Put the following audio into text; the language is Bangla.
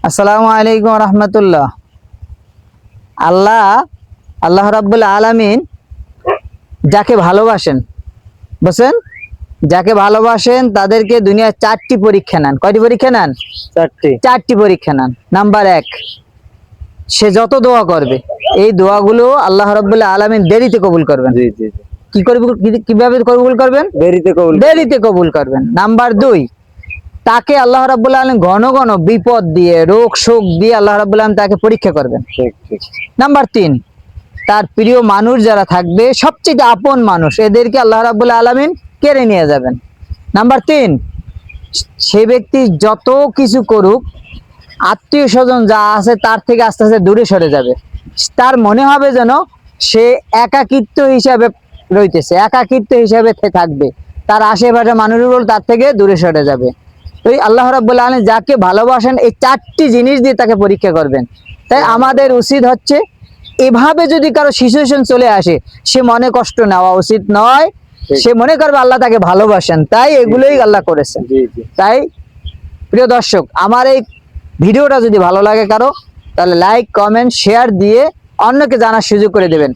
আসসালামু আলাইকুম রহমতুল্লাহ। আল্লাহ রাব্বুল আলামিন যাকে ভালোবাসেন, বুঝছেন, যাকে ভালোবাসেন তাদেরকে দুনিয়ার চারটি পরীক্ষা নেন। কয়টি পরীক্ষা নেন? চারটি পরীক্ষা নেন। নাম্বার 1, সে যত দোয়া করবে এই দোয়াগুলো আল্লাহ রাব্বুল আলামিন দেরিতে কবুল করবেন। কি করবে? কিভাবে কবুল করবেন? দেরিতে কবুল করবেন। নাম্বার 2, তাকে আল্লাহ রাব্বুল আলামিন ঘন ঘন বিপদ দিয়ে, রোগ শোক দিয়ে আল্লাহ রাব্বুল আলামিন তাকে পরীক্ষা করবেন। নাম্বার 3, তার প্রিয় মানুষ যারা থাকবে, সবচেয়ে আপন মানুষ, এদেরকে আল্লাহ রাব্বুল আলামিন কেড়ে নিয়ে যাবেন। নাম্বার 3, সে ব্যক্তি যত কিছু করুক, আত্মীয় স্বজন যা আছে তার থেকে আস্তে আস্তে দূরে সরে যাবে। তার মনে হবে যেন সে একাকিত্ব হিসাবে রইতেছে, একাকিত্ব হিসাবে থাকবে। তার আশেপাশে মানুষগুলো তার থেকে দূরে সরে যাবে। তো আল্লাহ রাব্বুল আলামিন যাকে ভালোবাসেন এই চারটি জিনিস দিয়ে তাকে পরীক্ষা করবেন। তাই আমাদের উচিত হচ্ছে, এভাবে যদি কারো সিচুয়েশন চলে আসে, সে মনে কষ্ট নেওয়া উচিত নয়। সে মনে করবে আল্লাহ তাকে ভালোবাসেন, তাই এগুলোই আল্লাহ করেছেন। তাই প্রিয় দর্শক, আমার এই ভিডিওটা যদি ভালো লাগে কারো, তাহলে লাইক, কমেন্ট, শেয়ার দিয়ে অন্যকে জানার সুযোগ করে দেবেন।